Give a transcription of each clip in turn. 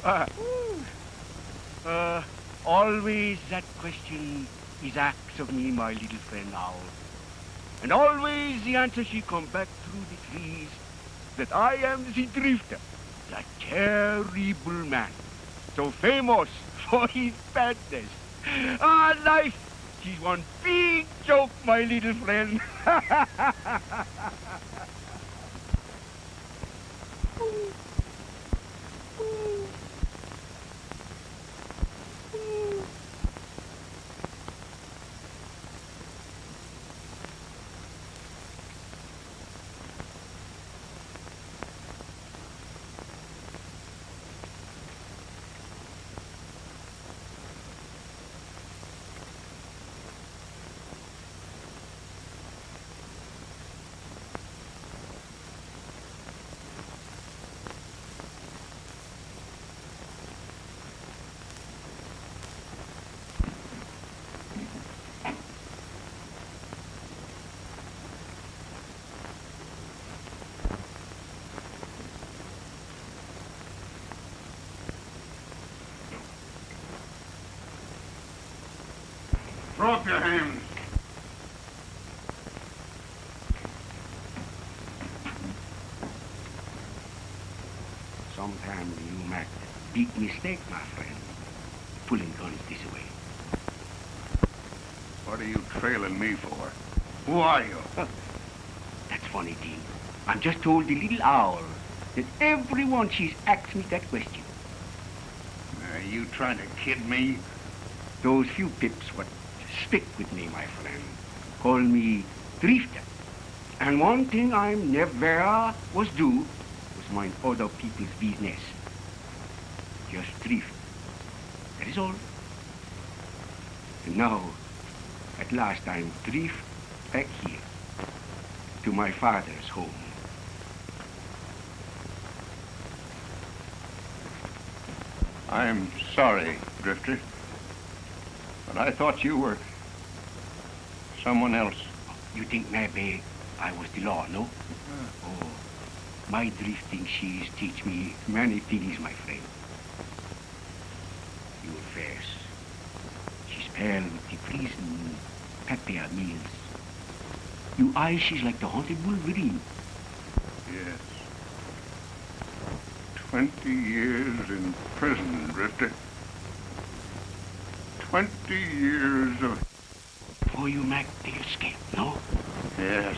Uh, Always that question is asked of me, my little friend Owl. And always the answer she come back through the trees that I am the drifter, the terrible man, so famous for his badness. Ah, life, she's one big joke, my little friend. Throw up your hands. Sometimes you make a big mistake, my friend, pulling guns this way. What are you trailing me for? Who are you? That's funny, Dean. I'm just told the little owl that everyone she's asked me that question. Are you trying to kid me? Those few pips what stick with me, my friend, call me drifter. And one thing I never was do was mind other people's business. Just drift. That is all. And now, at last, I'm drift back here to my father's home. I'm sorry, Drifter. But I thought you were someone else. You think maybe I was the law, no? Oh, my drifting she's teach me many things, my friend. Your face, she's pale with the freezing pepper meals. Your eyes, she's like the haunted Wolverine. Yes. 20 years in prison, Drifter. 20 years of... Before you make the escape, no? Yes.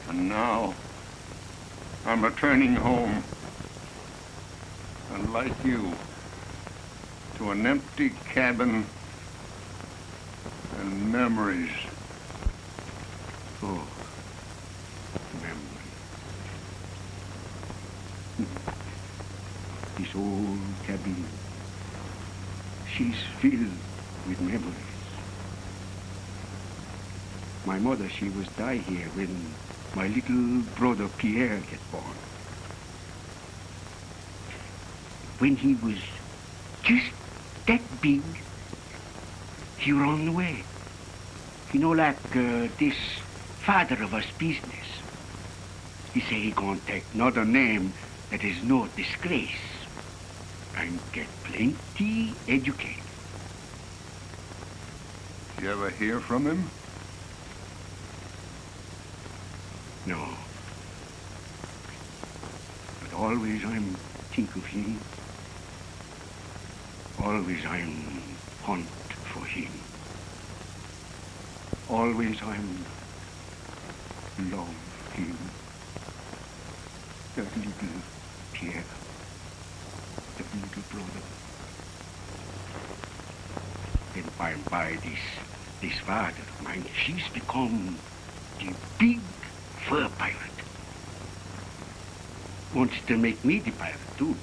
And now, I'm returning home. And like you, to an empty cabin and memories. Oh, memories. This old cabin, she's filled with memories. My mother, she was die here when my little brother Pierre get born. When he was just that big, he run away. You know, like this father of us business. He say he gonna take another name that is no disgrace and get plenty educated. You ever hear from him? No. But always I'm think of him. Always I'm hunt for him. Always I'm love him. That little Pierre. That little brother. Then by and by this father of mine, she's become the big fur pirate. Wants to make me the pirate too.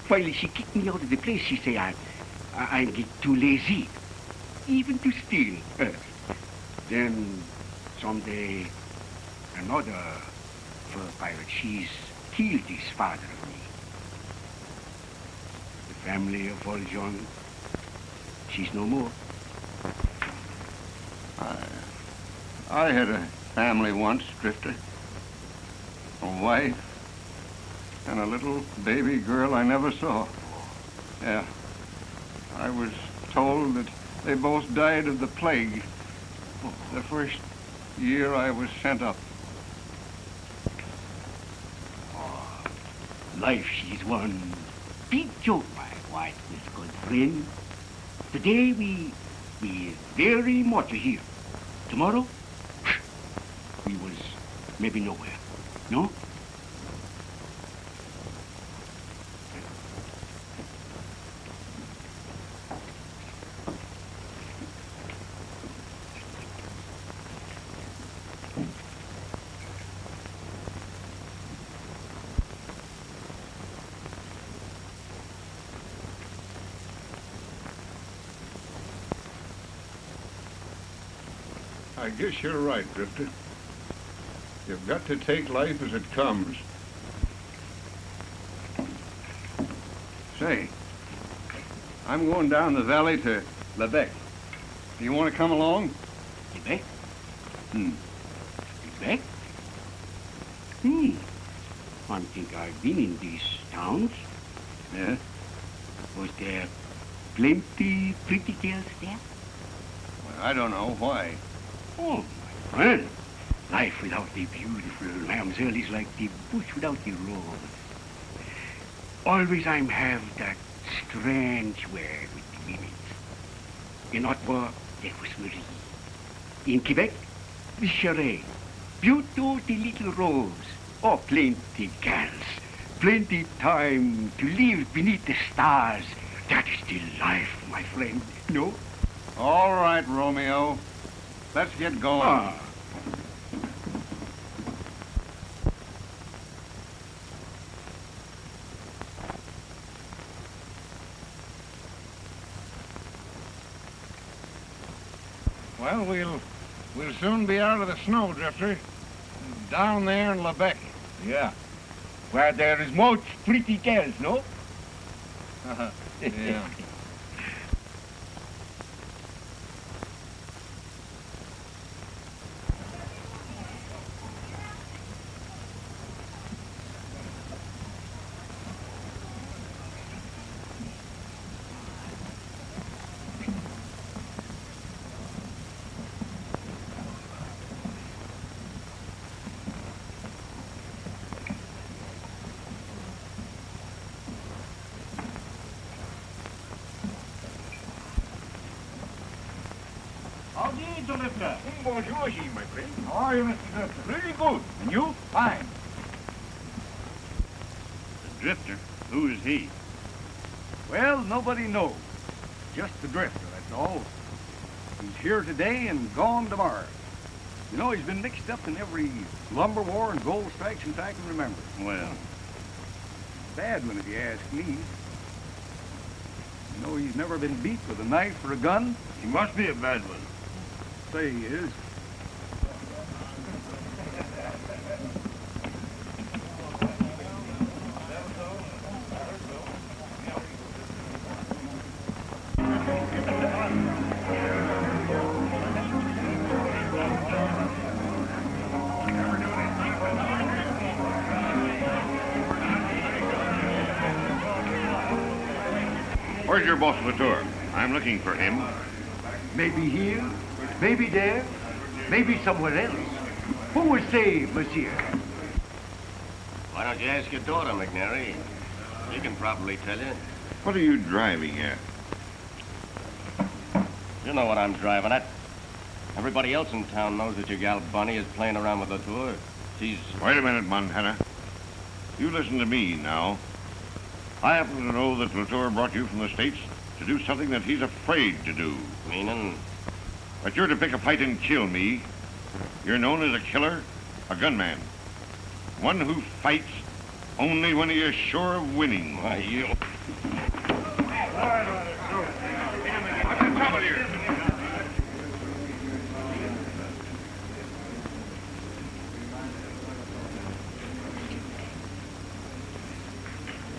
Finally, she kicked me out of the place. She say I get too lazy, even to steal. Then someday another fur pirate, she's killed this father of me. The family of Valjean, she's no more. I had a family once, Drifter. A wife, and a little baby girl I never saw. Yeah. I was told that they both died of the plague the first year I was sent up. Oh, life, she's one big joke, my white good friend. Today we very much here. Tomorrow, we was maybe nowhere. No? I guess you're right, Drifter. You've got to take life as it comes. Say, I'm going down the valley to Lebec. Do you want to come along? Lebec? Hmm. Lebec? I think I've been in these towns. Yeah? Was there plenty pretty girls there? Well, I don't know. Why? Oh, my friend. Life without the beautiful mamselle is like the bush without the rose. Always I'm have that strange word with the women. In Ottawa, there was Marie. In Quebec, the Charade. Beautiful the little rose. Oh, plenty girls. Plenty time to live beneath the stars. That is the life, my friend. No? All right, Romeo. Let's get going. Ah. Well, we'll soon be out of the snow, Drifter. Down there in Lebec. Yeah. Where there is much pretty girls, no? Yeah. Drifter. Bonjour, my friend. How are you, Mr. Drifter? Very good. And you? Fine. The Drifter? Who is he? Well, nobody knows. Just the Drifter, that's all. He's here today and gone tomorrow. You know, he's been mixed up in every lumber war and gold strike since I can remember. Well, Bad one, if you ask me. You know, he's never been beat with a knife or a gun. he must be a bad one. Say he is. Where's your boss, Latour? I'm looking for him. Maybe here, maybe there, maybe somewhere else. Who will say, monsieur? Why don't you ask your daughter, McNary? She can probably tell you. What are you driving at? You know what I'm driving at. Everybody else in town knows that your gal Bunny is playing around with Latour. She's... Wait a minute, Montana. You listen to me now. I happen to know that Latour brought you from the States to do something that he's afraid to do. Meaning? But you're to pick a fight and kill me. You're known as a killer, a gunman. One who fights only when he is sure of winning. Why, you...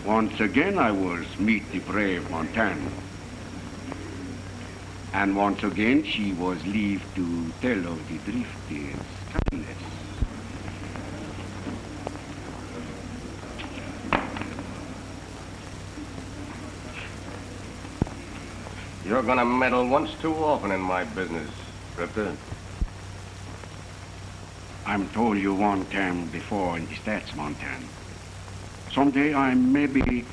Once again I was meet the brave Montana. And once again she was leave to tell of the Drifter's kindness. You're gonna meddle once too often in my business, Drifter. I'm told you one time before in the States, Montana. Someday I maybe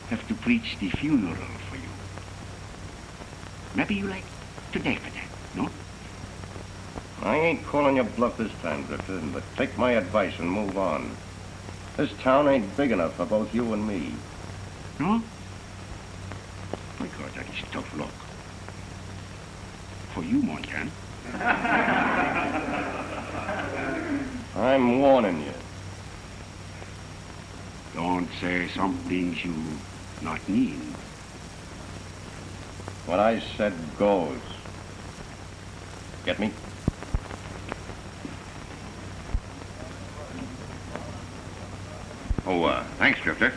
have to preach the funeral for you. Maybe you like today for that, no? I ain't calling you bluff this time, Drifter, but take my advice and move on. This town ain't big enough for both you and me. No? My God, that is tough luck. For you, Montana. I'm warning you. Don't say some things you not mean. What I said goes. Get me? Oh, thanks, Drifter.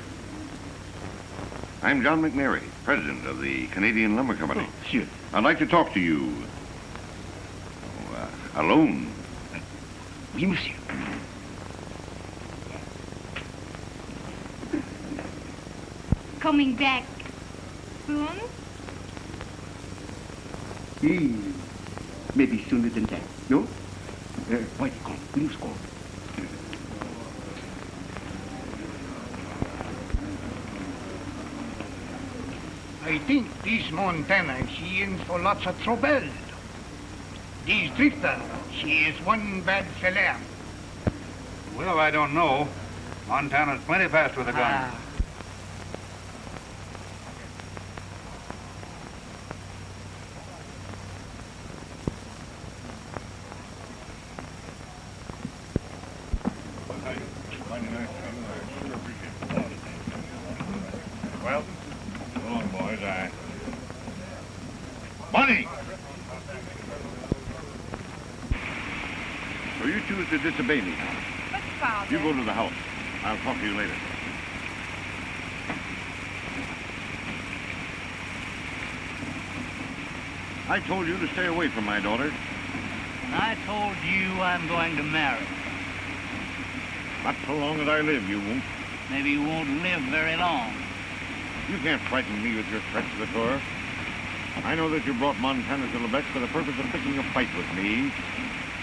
I'm John McNary, president of the Canadian Lumber Company. Oh, sure. I'd like to talk to you. Alone. Oui, monsieur. Coming back soon? Maybe sooner than that, no? Why, come, we must go. I think this Montana, she in for lots of trouble. This Drifter, she is one bad fella. Well, I don't know. Montana's plenty fast with a gun. Well, so long, boys. Bonnie! So you choose to disobey me. But, Father... You go to the house. I'll talk to you later. I told you to stay away from my daughter. I told you I'm going to marry. Not so long as I live, you won't. Maybe you won't live very long. You can't frighten me with your threats, Latour. I know that you brought Montana to Lebec for the purpose of picking a fight with me,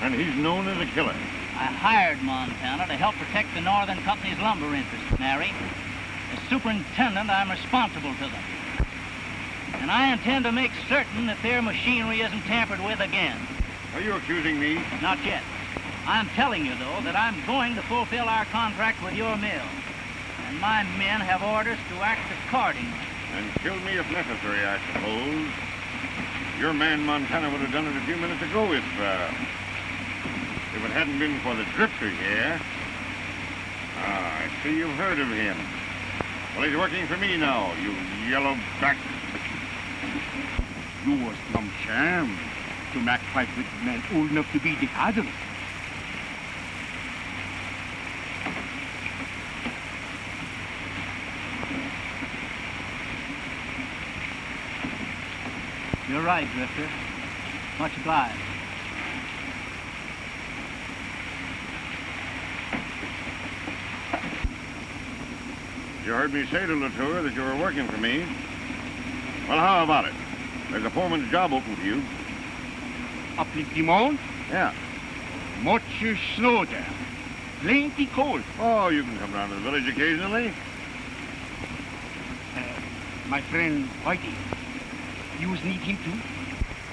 and he's known as a killer. I hired Montana to help protect the Northern Company's lumber interests, Mary. As superintendent, I'm responsible to them. And I intend to make certain that their machinery isn't tampered with again. Are you accusing me? Not yet. I'm telling you, though, that I'm going to fulfill our contract with your mill. And my men have orders to act accordingly. And kill me if necessary, I suppose. Your man Montana would have done it a few minutes ago if it hadn't been for the Drifter here. Ah, I see you've heard of him. Well, he's working for me now, you yellow back. You was some sham to make fight with a man old enough to be the father. You're right, Drifter. Much obliged. You heard me say to Latour that you were working for me. Well, how about it? There's a foreman's job open for you. Up in the mountain, Yeah. much snow there. Plenty cold. Oh, you can come down to the village occasionally. My friend Whitey, you need him too?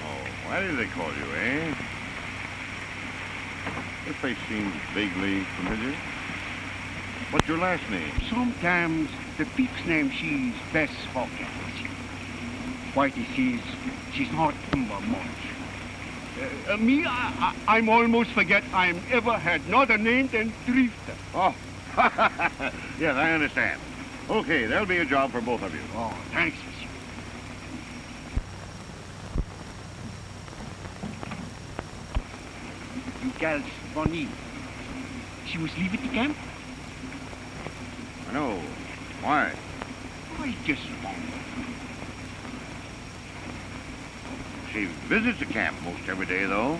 Oh, why do they call you, eh? This face seems vaguely familiar. What's your last name? Sometimes the people's name she's best spoken. Whitey says she's not remember much. Me, I'm almost forget I'm ever had another name than Drifter. Oh, yes, I understand. Okay, there'll be a job for both of you. Oh, thanks, monsieur. You girls, Bonnie, she was leaving the camp? I know. Why? I just wonder. She visits the camp most every day, though.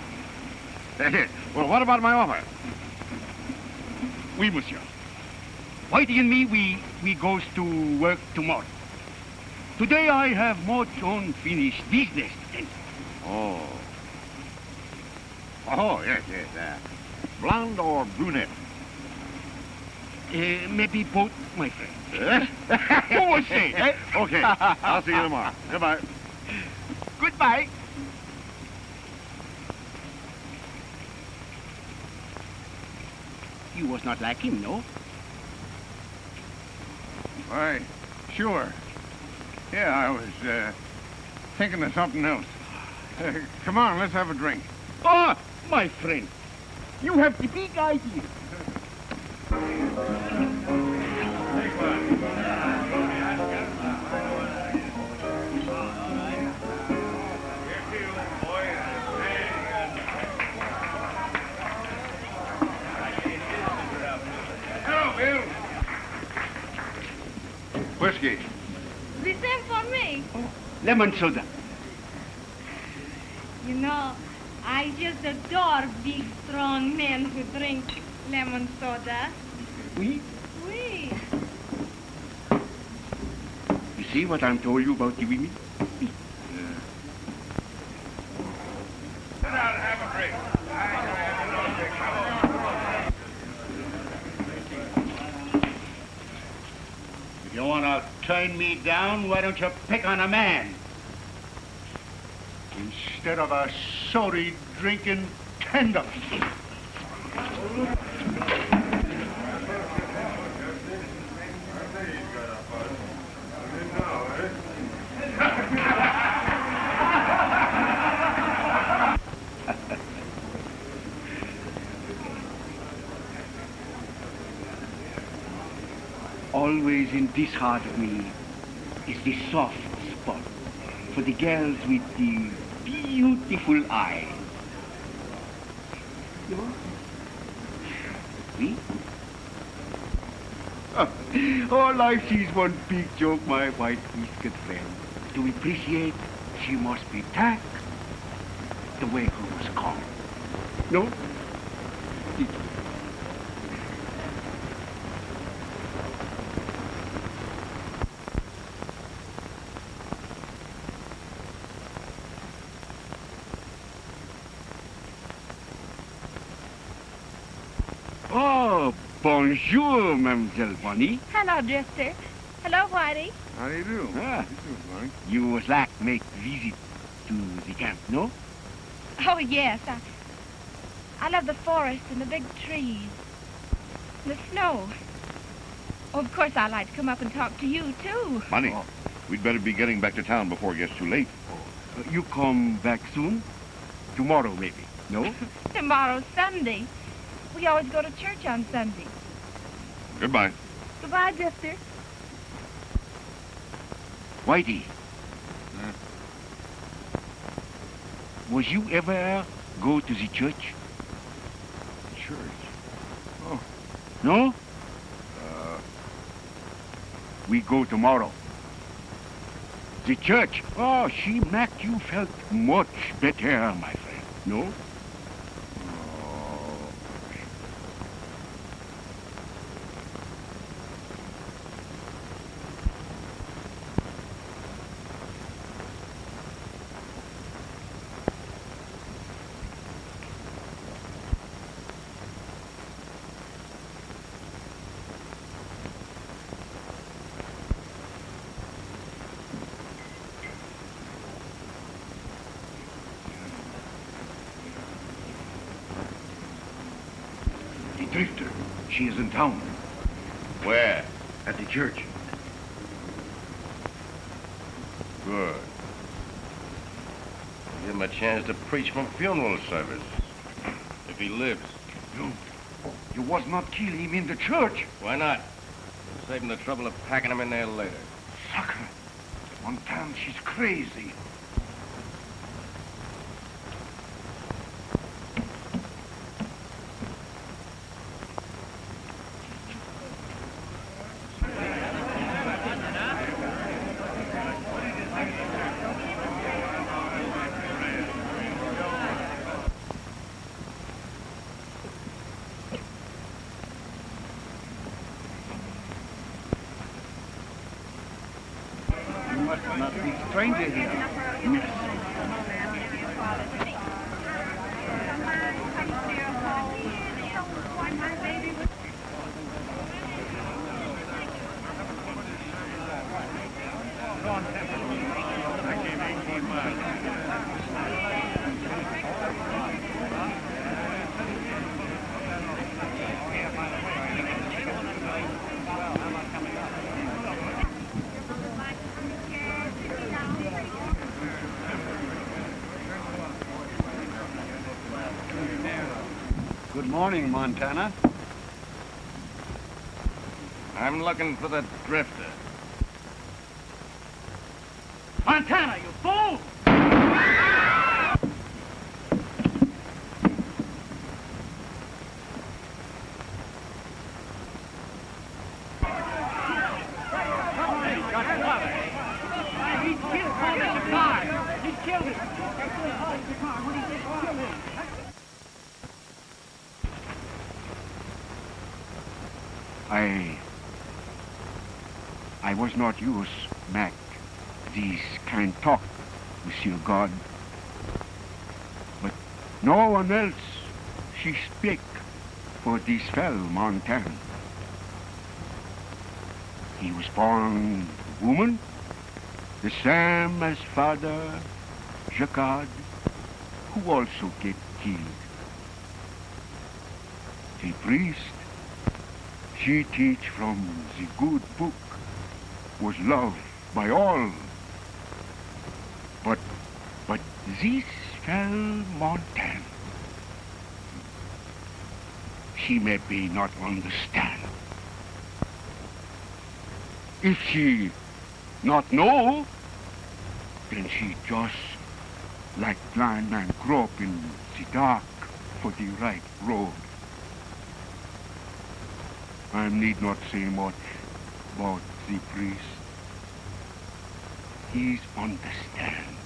Well, what about my offer? Oui, monsieur. Whitey and me, we goes to work tomorrow. Today I have much unfinished business. Oh. Oh, yes, yes. Blonde or brunette? Maybe both, my friend. Who was say? Okay, I'll see you tomorrow. Goodbye. Goodbye. You was not like him, no? Why, sure. Yeah, I was thinking of something else. Come on, let's have a drink. Oh, my friend, you have the big idea. Hello, Bill. Whiskey. The same for me. Lemon soda. You know, I just adore big, strong men who drink lemon soda. Oui? Oui. You see what I'm told you about the women? Sit down and have a drink. If you want to turn me down, why don't you pick on a man? Instead of a sody drinking tender. Always in this heart of me is the soft spot for the girls with the beautiful eyes. You know? Oui? All life is one big joke, my white-whiskered friend. To appreciate, she must be tact the way her was called. No? Oh, bonjour, Mademoiselle Bonnie. Hello, Drifter. Hello, Whitey. How do you do? Ah, Bonnie. you was like make visit to the camp, no? Oh, yes. I love the forest and the big trees. And the snow. Oh, of course, I'd like to come up and talk to you, too. Bonnie, Oh. we'd better be getting back to town before it gets too late. You come back soon? Tomorrow, maybe, no? Tomorrow's Sunday. We always go to church on Sunday. Goodbye. Goodbye, Drifter. Whitey. Was you ever go to the church? Church. No? We go tomorrow. The church. Oh, she make you felt much better, my friend. No? The Drifter. She is in town. Where? At the church. Good. Give him a chance to preach from funeral service. If he lives. You was not kill him in the church. Why not? Save him the trouble of packing him in there later. Sucker. Montana, she's crazy. must not be a stranger here. Good morning, Montana. I'm looking for the drifter. Montana, you fool! I was not used, Mac, these kind talk, Monsieur God. But no one else, she speak for this fell Montana. He was born woman, the same as Father Jacquard, who also get killed. The priest, she teach from the good book, was loved by all. But this fell Montana, she maybe not understand. If she not know, then she just like blind man grope in the dark for the right road. I need not say much about the priest. He's understand.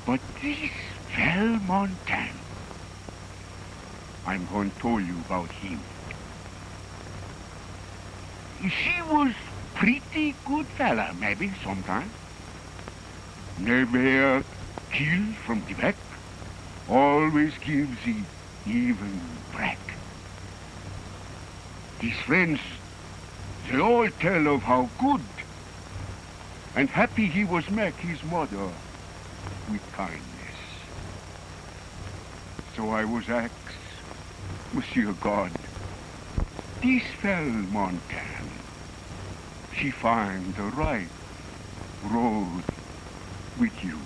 But this fell Montana, I'm going to tell you about him. She was pretty good fella, maybe, sometime. Never kill from the back. Always gives the even break. His friends, they all tell of how good and happy he was make his mother with kindness. So I was asked, Monsieur God, this fell Montana, she find the right road with you.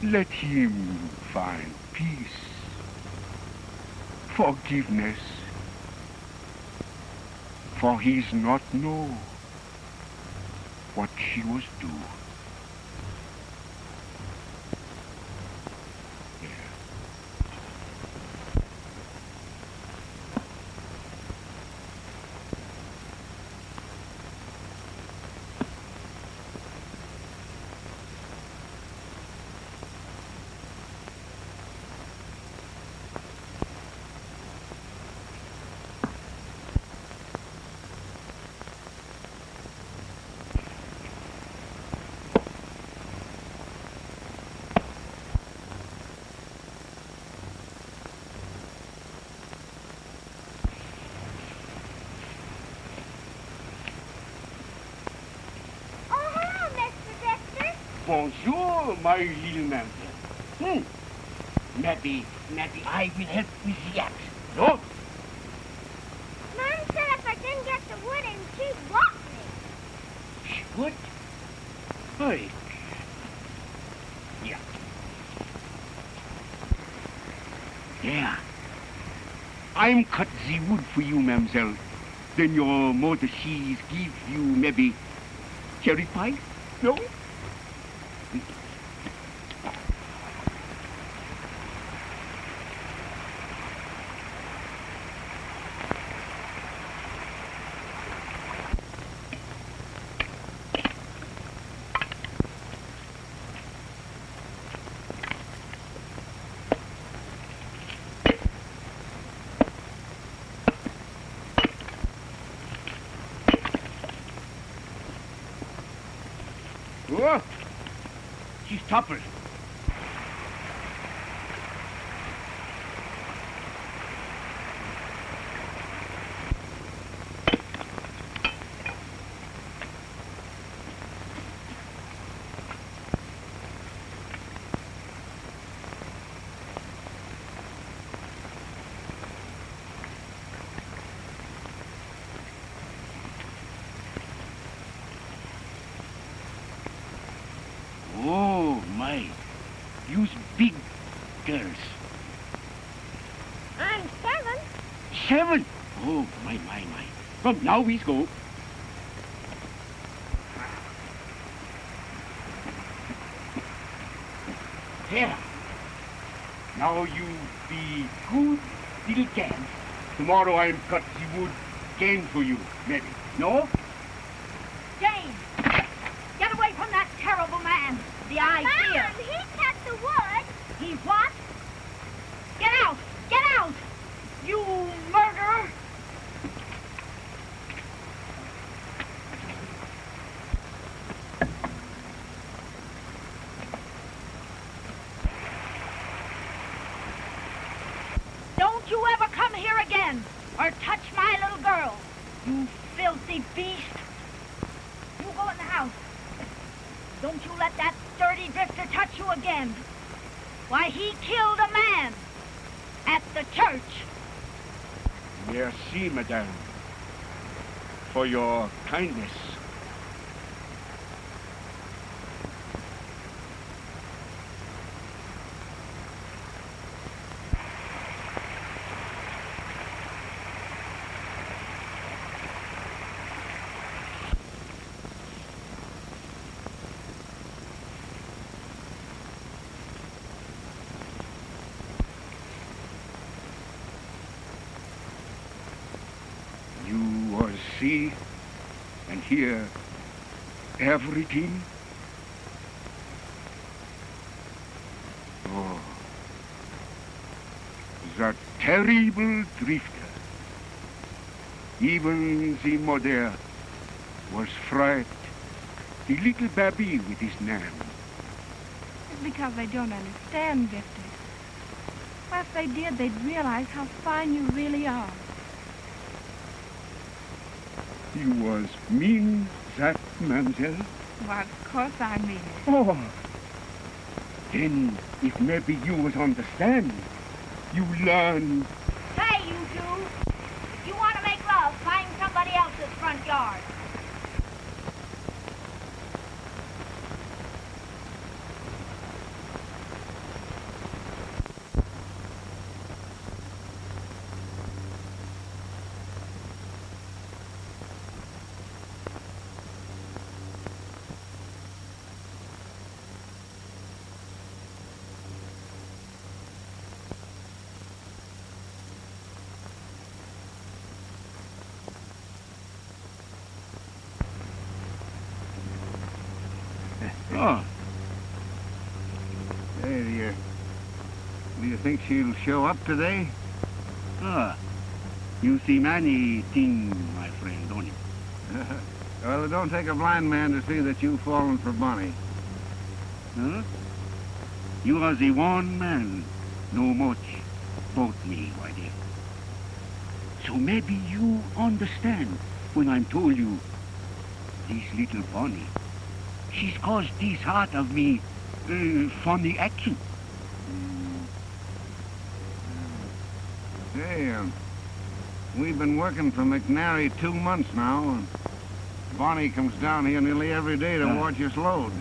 Let him find peace, forgiveness, for he's not know what she was do. Bonjour, my little mamselle. Maybe I will help with the axe. No? Mom said if I didn't get the wood in, she'd walk me. She would? Hey. Yeah. Yeah. I'm cut the wood for you, mamselle. Then your mother, she's give you maybe cherry pie? No? Oh, she's toppled. Oh, my. Use big girls. I'm 7. 7? Oh, my. Come, now we go. Here. Now you be good little can. Tomorrow I'll cut the wood cane for you, maybe. No? James, get away from that terrible man. The idea. Mom, he cut the wood. He what? Get out! Get out! You murderer! Don't you ever come here again or touch my little girl, you filthy beast. You go in the house. Don't you let that dirty drifter touch you again. Why, he killed a man at the church. Merci, madame, for your kindness. You will see and hear everything. Oh, that terrible drifter. Even the mother was frightened. The little baby with his name. It's because they don't understand, Victor. Well, if they did, they'd realize how fine you really are. You was mean that, mademoiselle? Well, of course I mean it. Oh, then if maybe you was understand, you learn. Hey, you two. If you want to make love, find somebody else's front yard. Oh, Hey, do you think she'll show up today? you see many things, my friend, don't you? Well, it don't take a blind man to see that you've fallen for Bonnie. Huh? You are the one man know much about me, my dear. So maybe you understand when I'm told you this little Bonnie, she's caused this heart of me funny action. Hey, we've been working for McNary 2 months now, and Bonnie comes down here nearly every day to watch us load.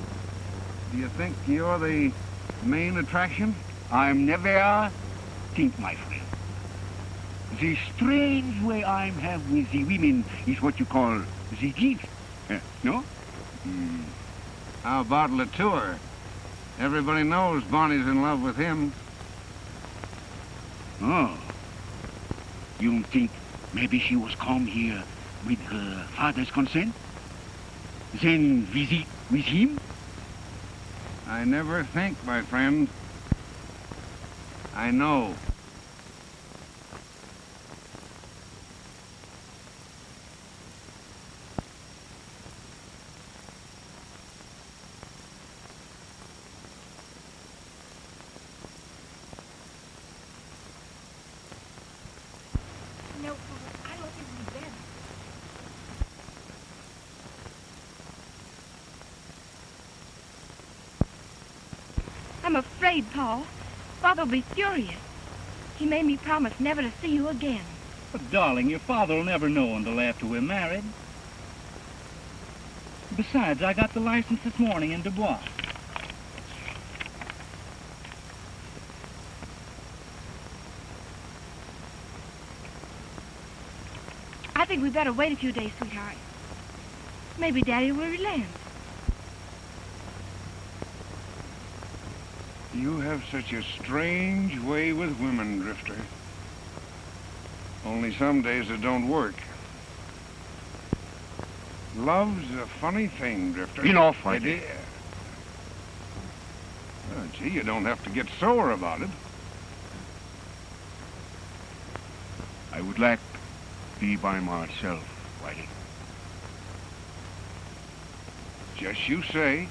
Do you think you're the main attraction? I'm never think, my friend. The strange way I have with the women is what you call the gift. No? How about Latour? Everybody knows Bonnie's in love with him. Oh. You think maybe she was come here with her father's consent? Then visit with him? I never think, my friend. I know. I'm afraid, Paul. Father'll be furious. He made me promise never to see you again. But, darling, your father'll never know until after we're married. Besides, I got the license this morning in Dubois. I think we better wait a few days, sweetheart. Maybe Daddy will relent. You have such a strange way with women, Drifter. Only some days it don't work. Love's a funny thing, Drifter. Enough, Whitey. It is. Oh, gee, you don't have to get sore about it. I would like to be by myself, Whitey. Just you say.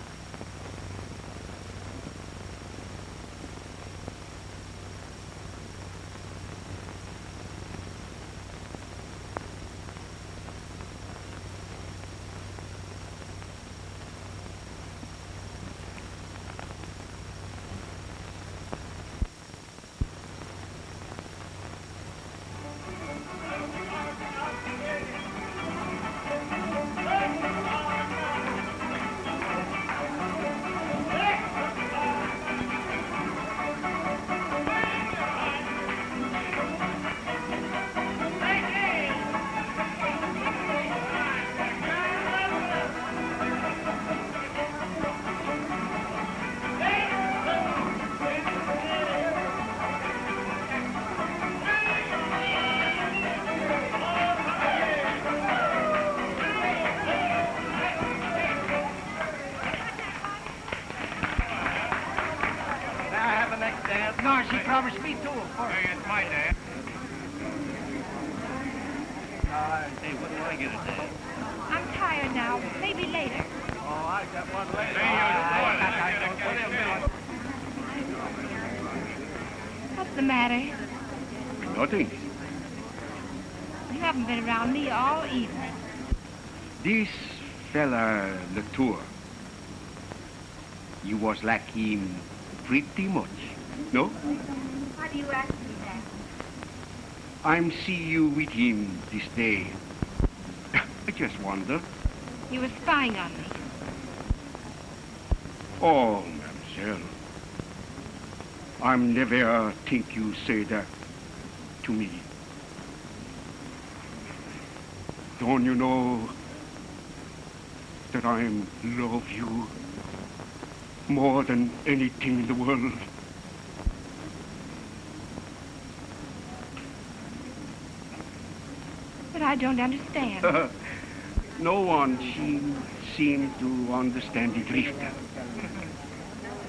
No, she promised me too, of course. Hey, it's my dad. Hey, what do I get at that? I'm tired now. Maybe later. Oh, I got one later. What's the matter? Nothing. You haven't been around me all evening. This fella, Latour, you was like him pretty much, no? Why do you ask me that? I'm see you with him this day. I just wonder. You were spying on me. Oh, mademoiselle. I'm never think you say that to me. Don't you know that I love you more than anything in the world? But I don't understand. No one seemed to understand the Drifter.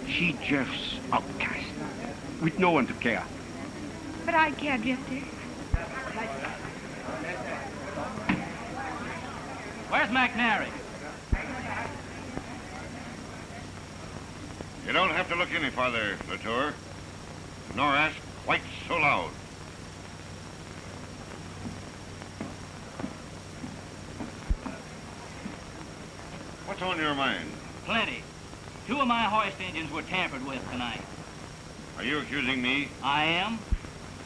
She just outcast, with no one to care. But I care, Drifter. Where's McNary? You don't have to look any farther, Latour, nor ask quite so loud. What's on your mind? Plenty. 2 of my hoist engines were tampered with tonight. Are you accusing me? I am,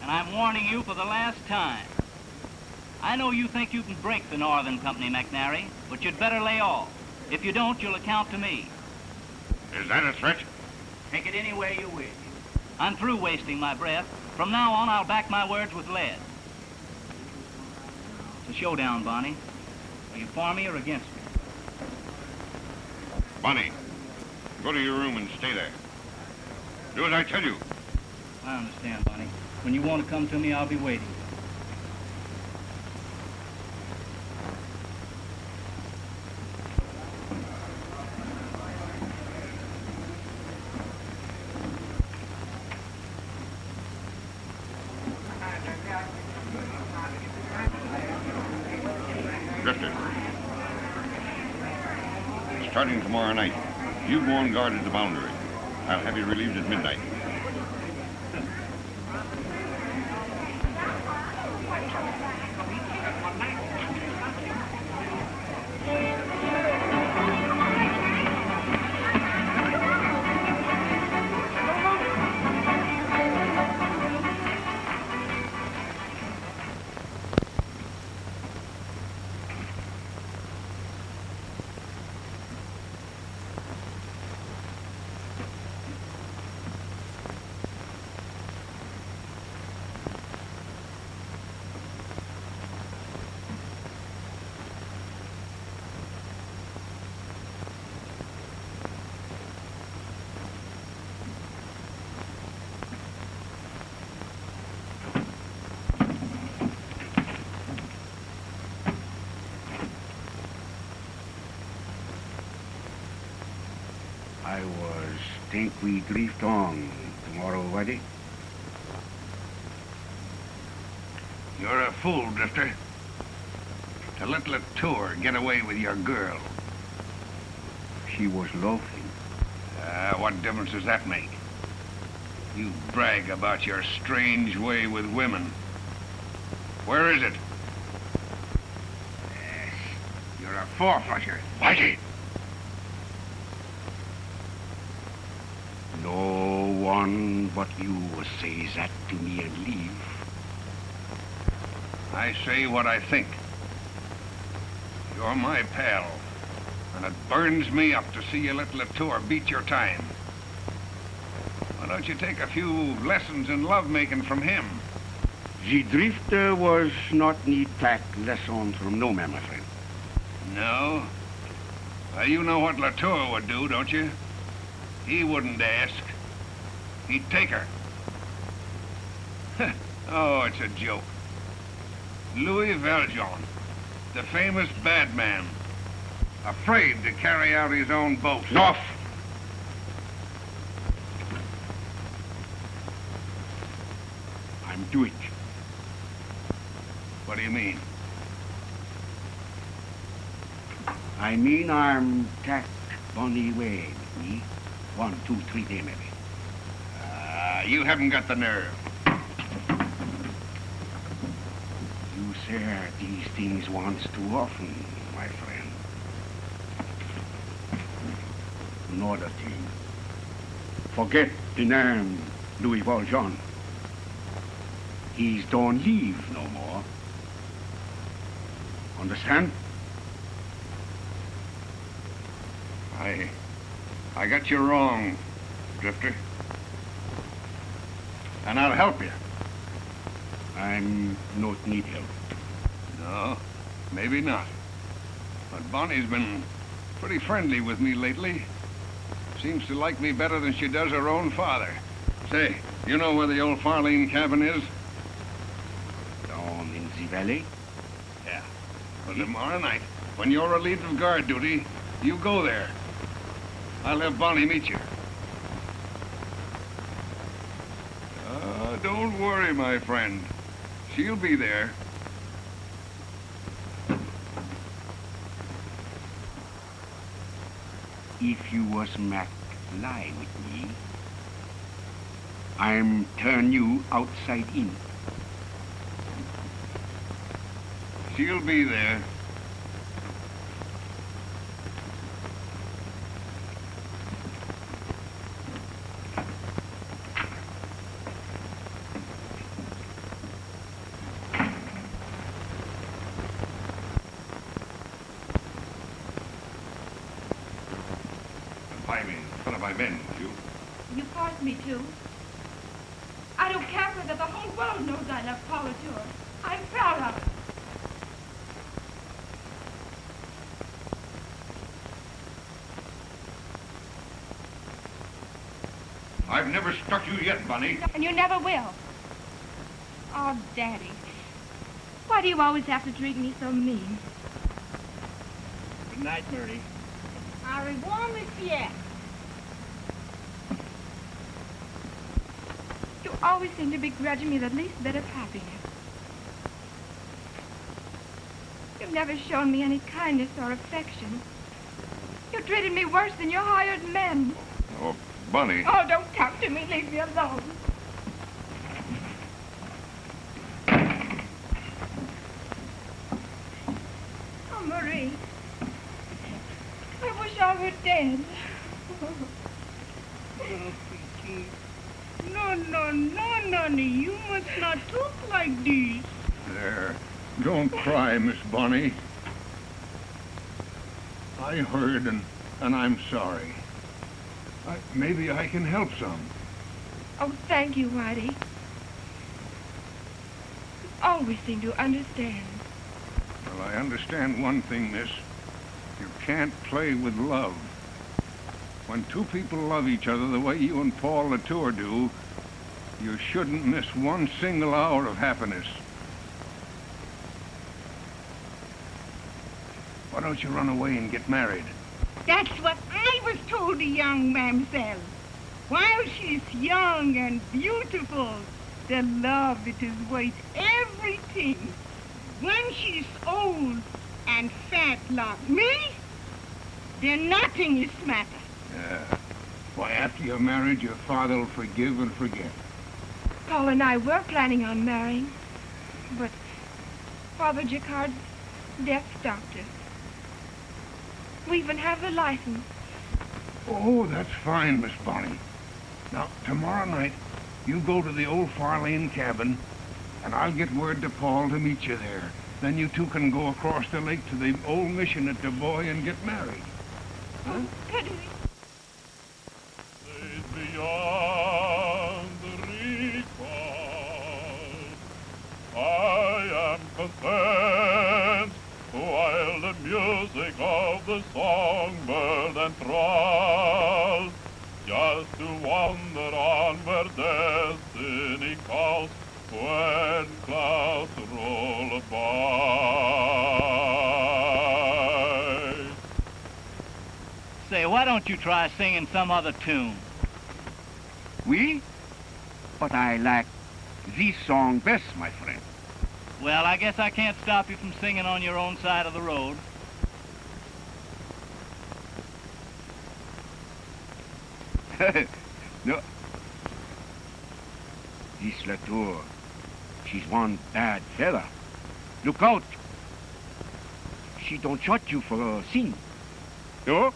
and I'm warning you for the last time. I know you think you can break the Northern Company, McNary, but you'd better lay off. If you don't, you'll account to me. Is that a threat? Take it any way you wish. I'm through wasting my breath. From now on, I'll back my words with lead. It's a showdown, Bonnie. Are you for me or against me? Bonnie, go to your room and stay there. Do as I tell you. I understand, Bonnie. When you want to come to me, I'll be waiting. Drifter. Starting tomorrow night, you go on guard at the boundary. I'll have you relieved at midnight. think we drift on tomorrow, Whitey? You're a fool, Drifter. To let Latour get away with your girl. She was lovely. What difference does that make? You brag about your strange way with women. Where is it? Yes, you're a four-flusher. Whitey! No one but you says that to me and leave. I say what I think. You're my pal, and it burns me up to see you let Latour beat your time. Why don't you take a few lessons in lovemaking from him? The drifter was not need take lessons from no man, my friend. No? You know what Latour would do, don't you? He wouldn't ask. He'd take her. Oh, it's a joke. Louis Valjean, the famous bad man, afraid to carry out his own boast. Enough! I'm doing. What do you mean? I mean I'm take Bonnie way with me. 1, 2, 3 day maybe. You haven't got the nerve. You say these things once too often, my friend. Another thing. Forget the name Louis Valjean. He's don't leave no more. Understand? I got you wrong, Drifter. And I'll help you. I'm not need help. No, maybe not. But Bonnie's been pretty friendly with me lately. Seems to like me better than she does her own father. Say, you know where the old Farlene cabin is? Down in the valley? Yeah. Well, tomorrow night, when you're relieved of guard duty, you go there. I'll have Bonnie meet you. Don't worry, my friend. She'll be there. If you was Mac lie with me, I'm turn you outside in. She'll be there. You forced me to. I don't care whether the whole world knows I love Paul Latour. I'm proud of it. I've never struck you yet, Bonnie. And you never will. Oh, Daddy. Why do you always have to treat me so mean? Good night, Murray. Au revoir, monsieur. You always seem to begrudge me the least bit of happiness. You've never shown me any kindness or affection. You treated me worse than your hired men. Oh, Bonnie. Oh, don't talk to me. Leave me alone. Oh, Marie. I wish I were dead. No, Nonny, you must not talk like this. There. Don't cry, Miss Bonnie. I heard, and I'm sorry. Maybe I can help some. Oh, thank you, Whitey. You always seem to understand. Well, I understand one thing, miss. You can't play with love. When two people love each other the way you and Paul Latour do, you shouldn't miss one single hour of happiness. Why don't you run away and get married? That's what I was told the young mamselle. While she's young and beautiful, the love it is worth everything. When she's old and fat like me, then nothing is matter. Why, after you're married, your father will forgive and forget. Paul and I were planning on marrying, but Father Jacquard's death stopped us. We even have the license. Oh, that's fine, Miss Bonnie. Now, tomorrow night, you go to the old Farlane cabin, and I'll get word to Paul to meet you there. Then you two can go across the lake to the old mission at Du Bois and get married. Huh? Beyond the recall, I am content while the music of the songbird enthralls, just to wander on where destiny calls when clouds roll by. Say, why don't you try singing some other tune? Oui? But I like this song best, my friend. Well, I guess I can't stop you from singing on your own side of the road. No. This Latour, she's one bad fella. Look out. She don't shot you for a sin. No?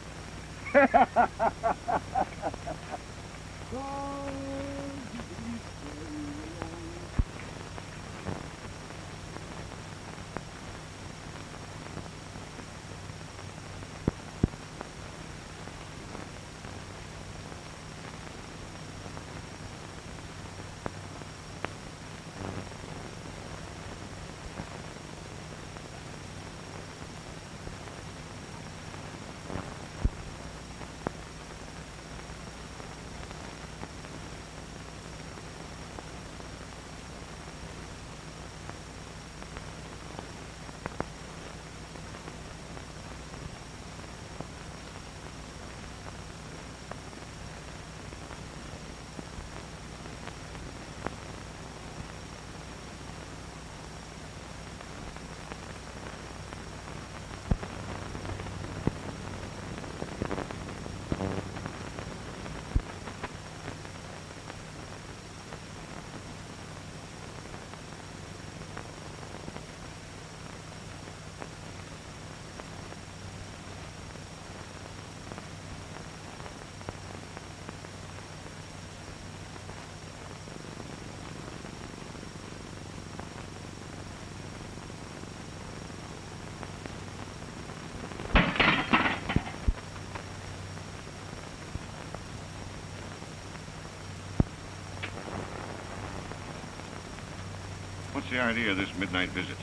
What's the idea of this midnight visit?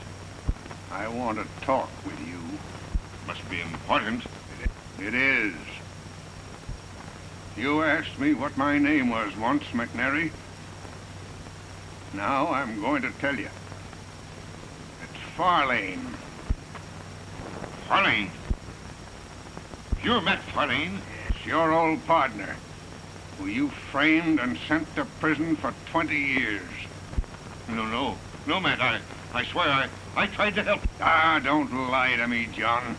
I want to talk with you. Must be important. It is. You asked me what my name was once, McNary. Now I'm going to tell you. It's Farlane. Farlane? You're Matt Farlane? Yes, your old partner, who you framed and sent to prison for 20 years. No, Matt, I swear I tried to help. Ah, don't lie to me, John.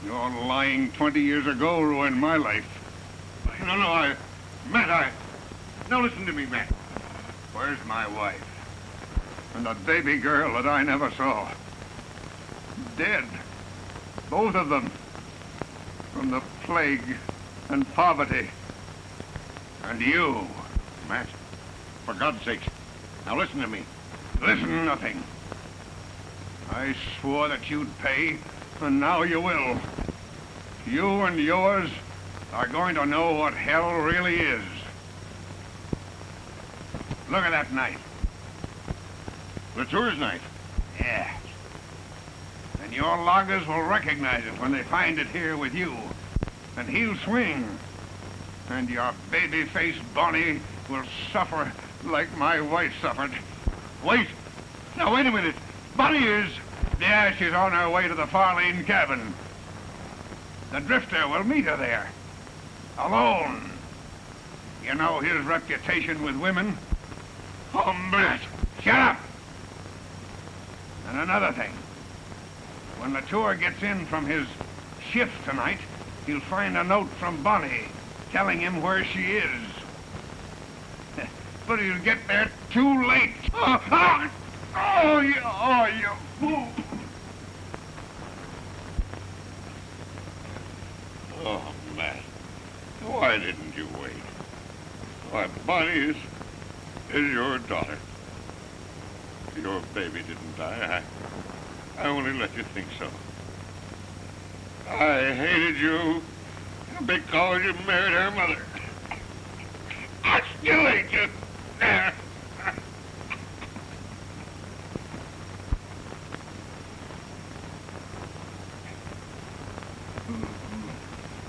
Your lying 20 years ago ruined my life. No, Matt, now listen to me, Matt. Where's my wife? And the baby girl that I never saw? Dead. Both of them. From the plague and poverty. And you. Matt, for God's sake, now listen to me. Listen, nothing. I swore that you'd pay, and now you will. You and yours are going to know what hell really is. Look at that knife. Latour's knife? Yeah. And your loggers will recognize it when they find it here with you. And he'll swing. And your baby-faced Bonnie will suffer like my wife suffered. Wait! Now, wait a minute. Bonnie is... Yeah, she's on her way to the Farlane cabin. The drifter will meet her there. Alone. You know his reputation with women? Hombres! Shut up! And another thing. When Latour gets in from his shift tonight, he'll find a note from Bonnie telling him where she is. But he'll get there too late. You fool! Oh, Matt. Why didn't you wait? Why, Bonnie is your daughter. Your baby didn't die. I only let you think so. I hated you because you married her mother. I still hate you.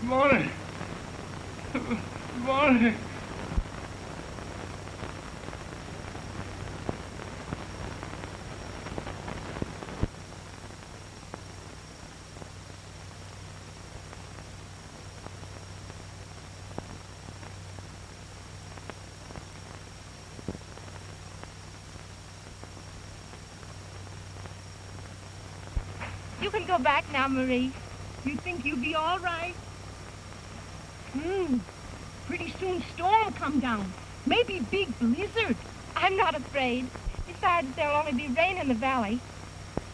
Bonnie! Bonnie! You can go back now, Marie. You think you'll be all right? Pretty soon storm come down. Maybe big blizzard. I'm not afraid. Besides, there'll only be rain in the valley.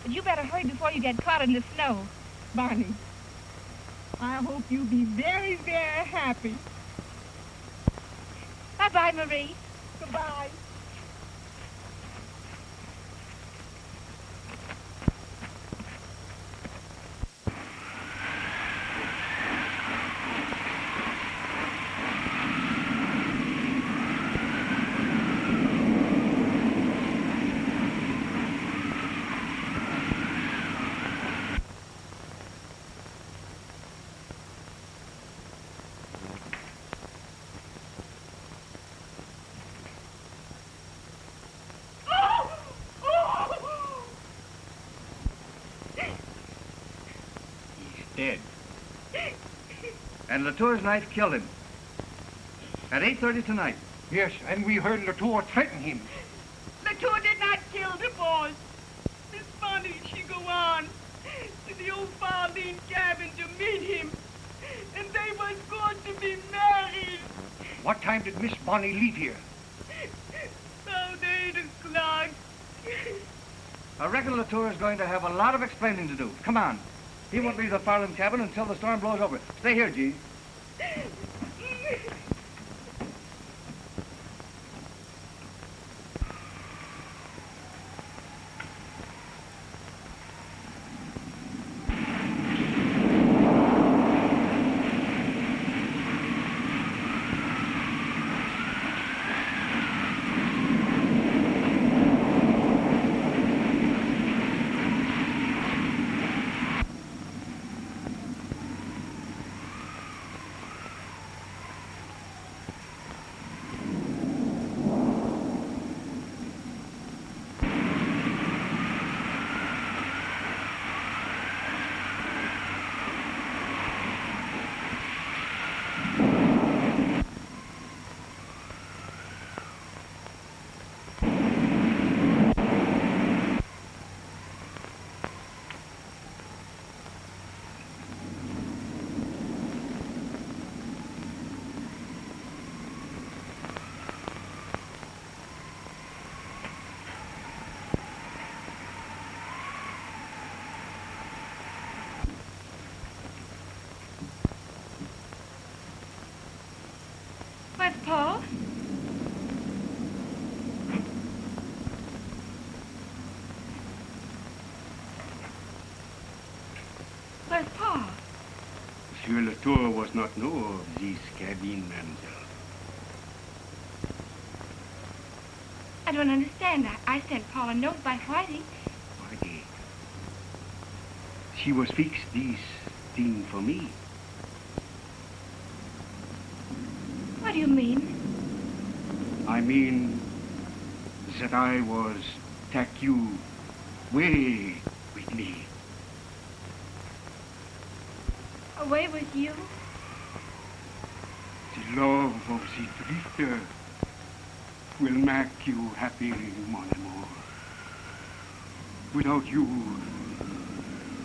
But you better hurry before you get caught in the snow. Bonnie, I hope you'll be very, very happy. Bye-bye, Marie. Goodbye. Dead. And Latour's knife killed him. At 8:30 tonight. Yes, and we heard Latour threaten him. Latour did not kill the boss. Miss Bonnie, she go on to the old Farlene cabin to meet him. And they was going to be married. What time did Miss Bonnie leave here? About 8 o'clock. I reckon Latour is going to have a lot of explaining to do. Come on. He won't leave the Farland cabin until the storm blows over. Stay here, G. Where's Paul? Where's Paul? Monsieur Latour was not know of this cabin, mademoiselle. I don't understand. I sent Paul a note by Whitey. Whitey. She was fix this thing for me. What do you mean? I mean that I was take you way with me. Away with you? The The love of the drifter will make you happy, mon amour. Without you,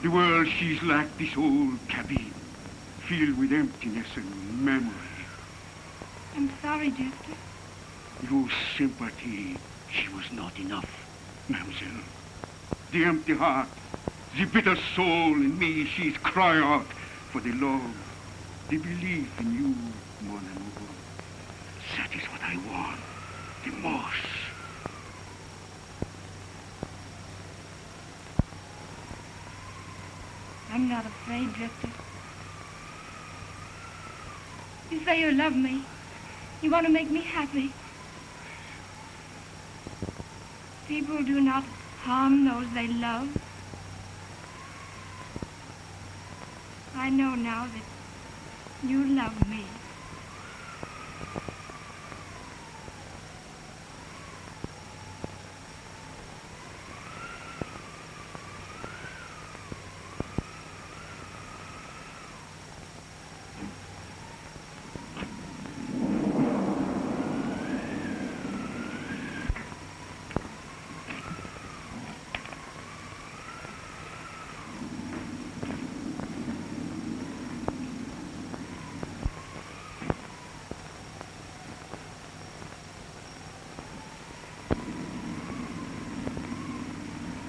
the world she's like this old cabin, filled with emptiness and memory. I'm sorry, Drifter. Your sympathy, she was not enough, mademoiselle. The empty heart, the bitter soul in me, she's cry out for the love, the belief in you, mon amour. That is what I want, the most. I'm not afraid, Drifter. You say you love me. You want to make me happy. People do not harm those they love. I know now that you love me.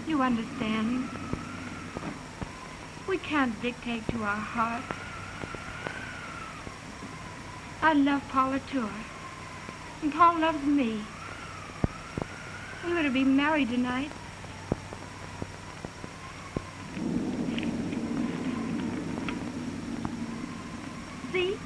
You understand? We can't dictate to our hearts. I love Paul Latour, and Paul loves me. We were to be married tonight. See?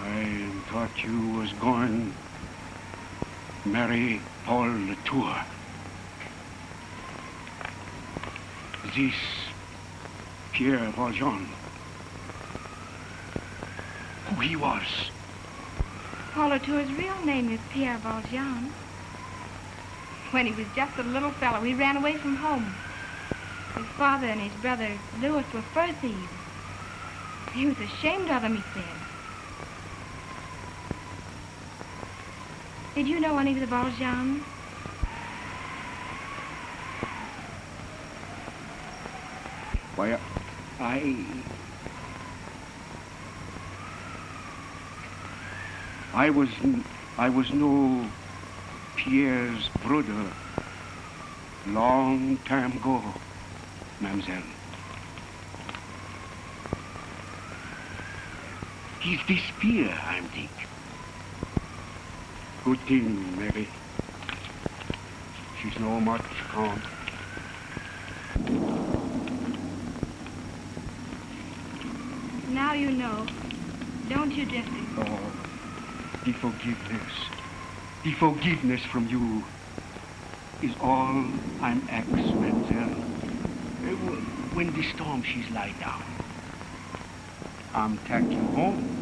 I thought you was going marry Paul Latour. This Pierre Valjean, who he was. Paul Latour's real name is Pierre Valjean. When he was just a little fellow, he ran away from home. His father and his brother, Louis, were fur thieves. He was ashamed of them, he said. Did you know any of the Valjeans? Why, I was no Pierre's brother long time ago, mademoiselle. He's this Pierre, I'm think. Good thing, Mary. She's no much gone. Now you know, don't you, Drifter? Oh, the forgiveness from you is all I'm ax, mademoiselle. When the storm she's lie down, I'm take you home.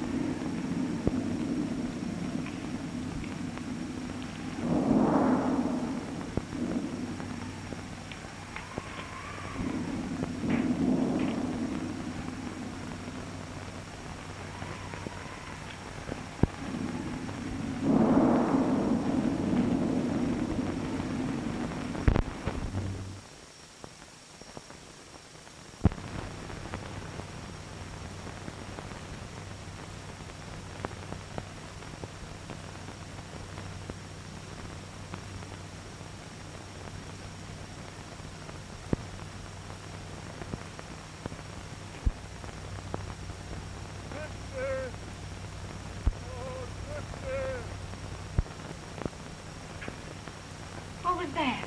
What was that?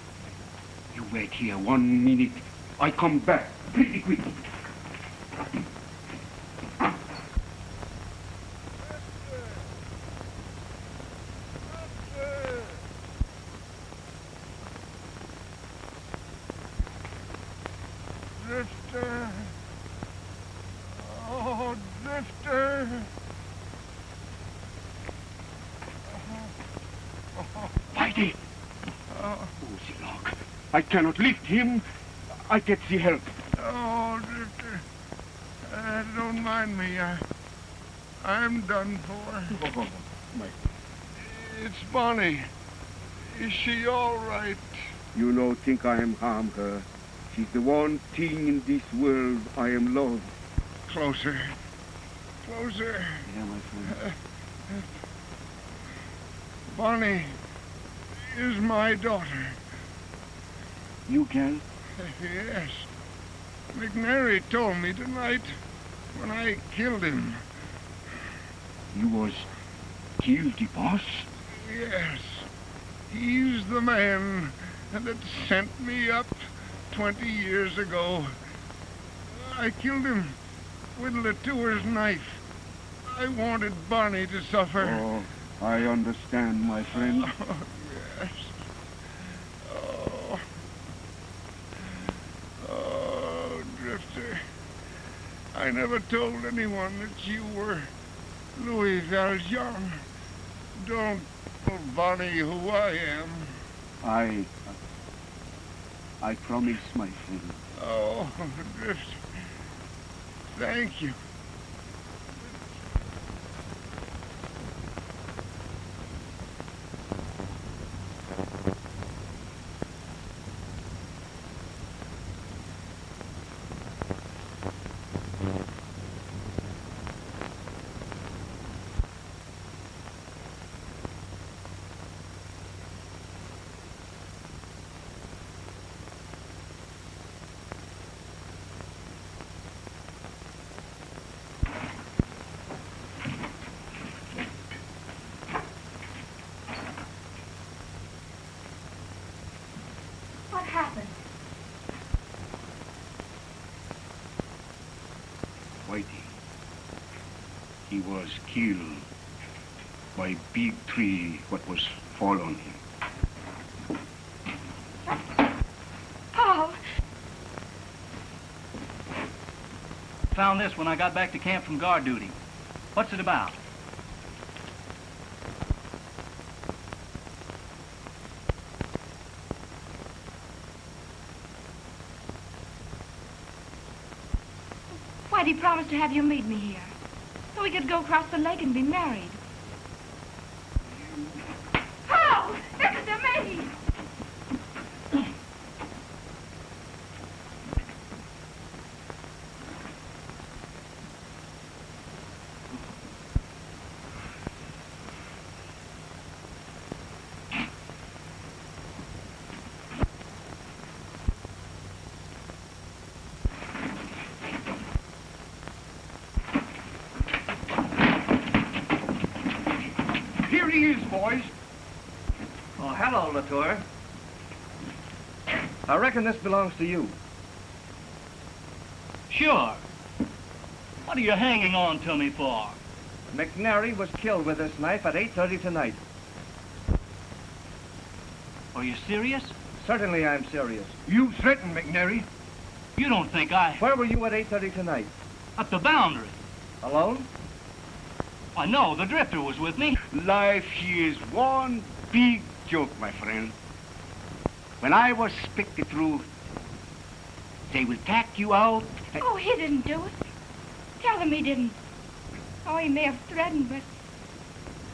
You wait here 1 minute. I come back pretty quick. Whitey! Oh, the log. I cannot lift him. I get the help. Oh, Drifter. Don't mind me. I'm done for. Oh, my. It's Bonnie. Is she all right? You no think I am harm her. She's the one thing in this world I am loved. Closer. Closer. Yeah, my friend. Bonnie is my daughter. You can? Yes. McNary told me tonight when I killed him. You was killed the boss? Yes. He's the man that sent me up 20 years ago. I killed him with Latour's knife. I wanted Bonnie to suffer. Oh, I understand, my friend. Oh, yes. Oh. Oh, Drifter. I never told anyone that you were Louis Valjean. Don't tell Bonnie who I am. I promise, my friend. Oh, Drifter. Thank you. What happened? Whitey. He was killed by big tree what was fall on him. Paul! Found this when I got back to camp from guard duty. What's it about? Whitey promised to have you meet me here, so we could go across the lake and be married. Paul! Listen to me! Here he is, boys. Oh, hello, Latour. I reckon this belongs to you. Sure. What are you hanging on to me for? McNary was killed with this knife at 8:30 tonight. Are you serious? Certainly I'm serious. You threatened McNary. You don't think I... Where were you at 8:30 tonight? At the boundary. Alone? I know, the Drifter was with me. Life is one big joke, my friend. When I was speak the truth, they will tack you out. Oh, he didn't do it. Tell him he didn't. Oh, he may have threatened, but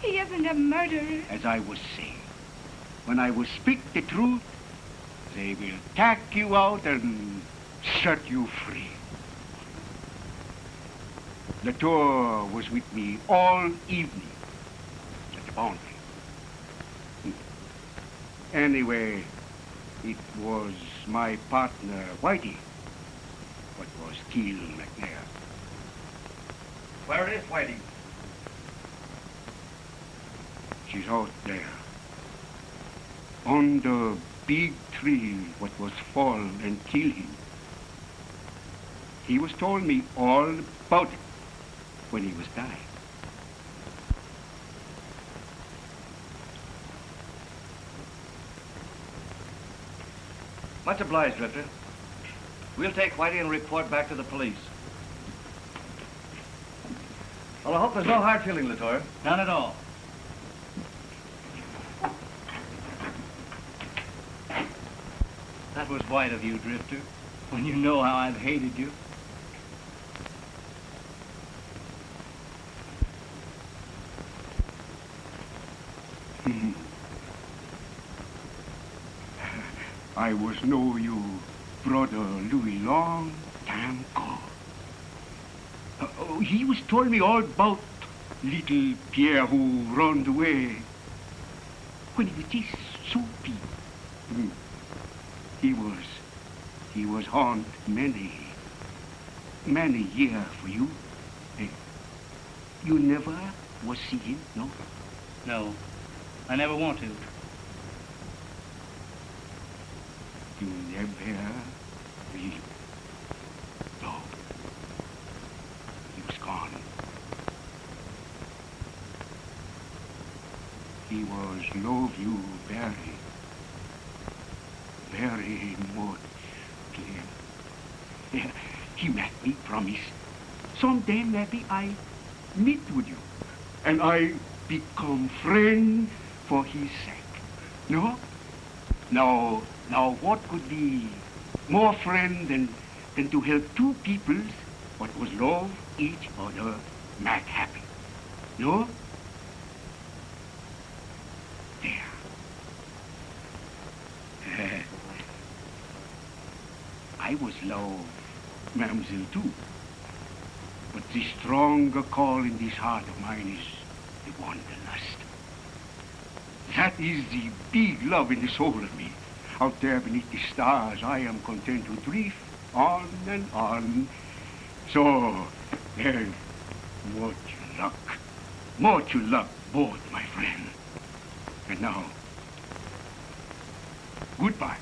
he isn't a murderer. As I was saying, when I will speak the truth, they will tack you out and set you free. Latour was with me all evening at the boundary. Anyway, it was my partner, Whitey, what was killed McNair. Where is Whitey? She's out there. On the big tree what was fall and kill him. He was told me all about it when he was dying. Much obliged, Drifter. We'll take Whitey and report back to the police. Well, I hope there's no hard feeling, Latour. None at all. That was white of you, Drifter, when you know how I've hated you. I was know you, brother Louis, long time ago. He was told me all about little Pierre who run away when he was just so big. He was haunt many years for you. You never was see him, no? No, I never want to. You never will. No. He was gone. He was love you very, very much, Pierre. Yeah, he made me promise. Someday maybe I meet with you. And I become friend for his sake. No? Now what could be more friend than to help two peoples what was love each other make happy? No? There. I was love, Mademoiselle, too. But the stronger call in this heart of mine is the wanderlust. That is the big love in the soul of me. Out there beneath the stars, I am content to drift on and on. So, much luck, both, my friend. And now, goodbye.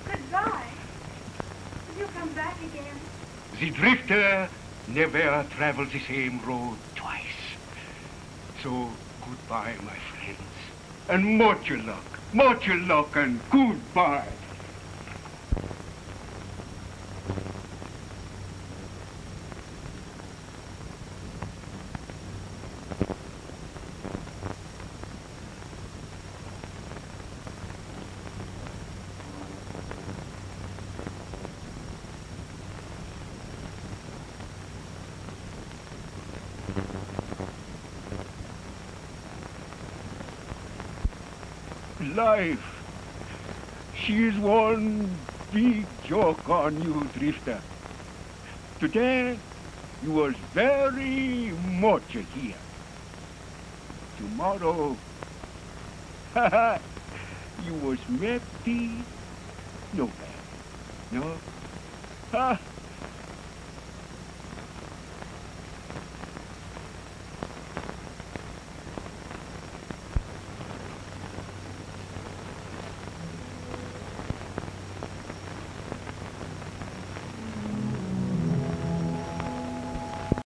Goodbye. Will you come back again? The drifter never travels the same road twice. So, goodbye, my friends. And much luck, and goodbye. Life, she is one big joke on you, Drifter. Today, you was very much here. Tomorrow, you was maybe nowhere. No?